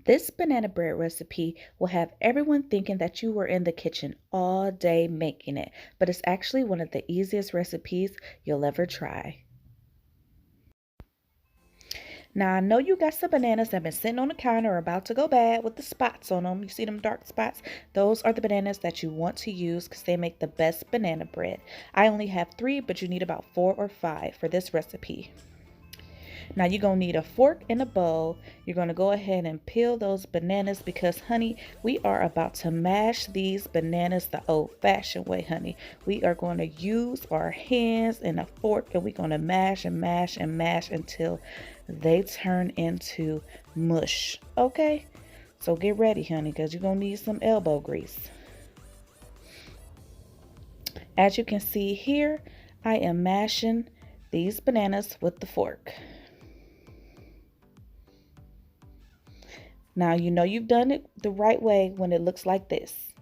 This banana bread recipe will have everyone thinking that you were in the kitchen all day making it, but it's actually one of the easiest recipes you'll ever try. Now, I know you got some bananas that have been sitting on the counter or about to go bad with the spots on them. You see them dark spots? Those are the bananas that you want to use because they make the best banana bread. I only have 3, but you need about 4 or 5 for this recipe. Now you're going to need a fork and a bowl. You're going to go ahead and peel those bananas because, honey, we are about to mash these bananas the old-fashioned way, honey. We are going to use our hands and a fork, and we're going to mash and mash and mash until they turn into mush, okay? So get ready, honey, because you're going to need some elbow grease. As you can see here, I am mashing these bananas with the fork. Now you know you've done it the right way when it looks like this.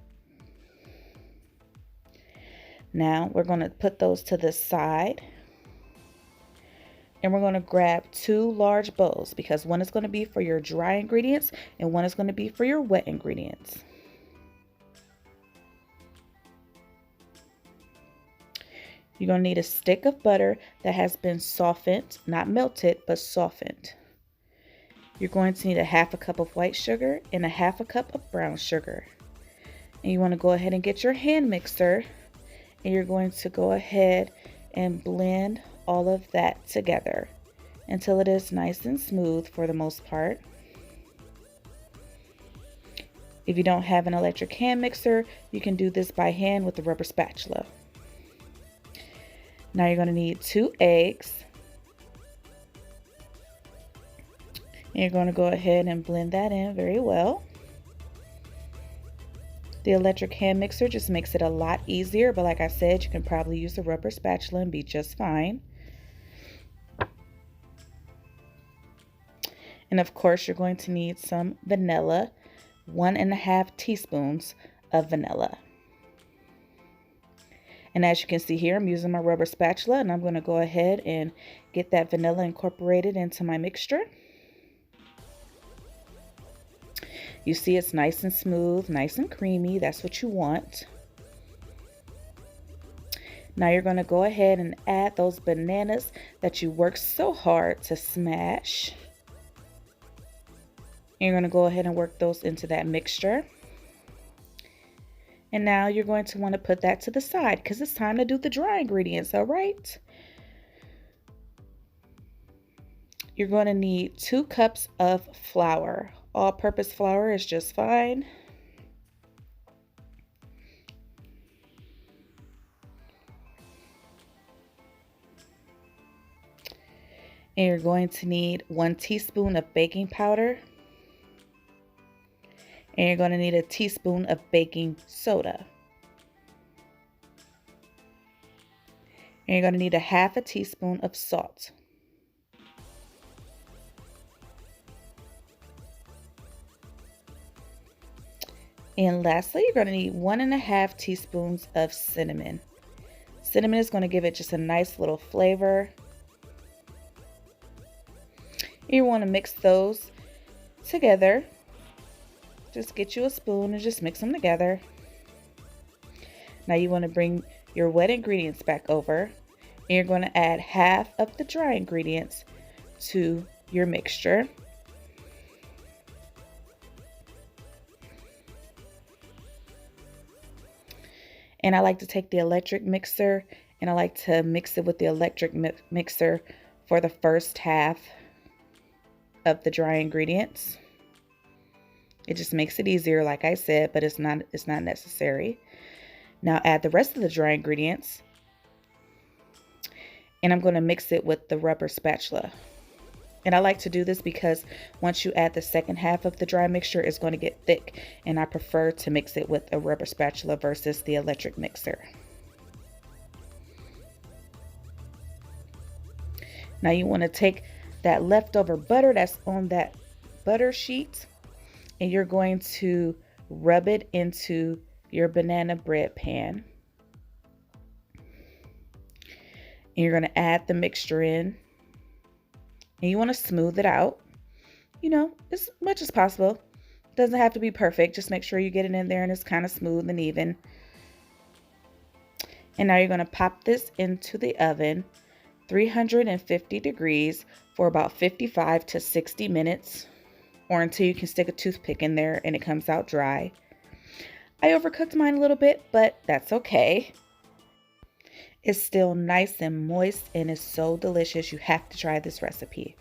Now we're going to put those to the side. And we're going to grab 2 large bowls because one is going to be for your dry ingredients and one is going to be for your wet ingredients. You're going to need a stick of butter that has been softened, not melted, but softened. You're going to need a 1/2 cup of white sugar and a 1/2 cup of brown sugar. And you want to go ahead and get your hand mixer and you're going to go ahead and blend all of that together until it is nice and smooth for the most part. If you don't have an electric hand mixer, you can do this by hand with a rubber spatula. Now you're going to need 2 eggs. And you're going to go ahead and blend that in very well. The electric hand mixer just makes it a lot easier, but like I said, you can probably use a rubber spatula and be just fine. And of course, you're going to need some vanilla, 1½ teaspoons of vanilla. And as you can see here, I'm using my rubber spatula and I'm going to go ahead and get that vanilla incorporated into my mixture. You see it's nice and smooth, nice and creamy. That's what you want. Now you're going to go ahead and add those bananas that you worked so hard to smash. And you're going to go ahead and work those into that mixture. And now you're going to want to put that to the side because it's time to do the dry ingredients, all right? You're going to need 2 cups of flour. All-purpose flour is just fine. And you're going to need 1 teaspoon of baking powder. And you're going to need a teaspoon of baking soda. And you're going to need a 1/2 teaspoon of salt. And lastly, you're going to need 1½ teaspoons of cinnamon. Cinnamon is going to give it just a nice little flavor. You want to mix those together. Just get you a spoon and just mix them together. Now you want to bring your wet ingredients back over. And you're going to add 1/2 of the dry ingredients to your mixture. And I like to take the electric mixer and I like to mix it with the electric mixer for the first 1/2 of the dry ingredients. It just makes it easier, like I said, but it's not necessary. Now add the rest of the dry ingredients. And I'm going to mix it with the rubber spatula. And I like to do this because once you add the second 1/2 of the dry mixture, it's going to get thick. And I prefer to mix it with a rubber spatula versus the electric mixer. Now you want to take that leftover butter that's on that butter sheet and you're going to rub it into your banana bread pan. And you're going to add the mixture in. And you want to smooth it out, you know, as much as possible. Doesn't have to be perfect. Just make sure you get it in there and it's kind of smooth and even. And now you're going to pop this into the oven, 350 degrees for about 55 to 60 minutes, or until you can stick a toothpick in there and it comes out dry. I overcooked mine a little bit, but that's okay. It's still nice and moist and is so delicious. You have to try this recipe.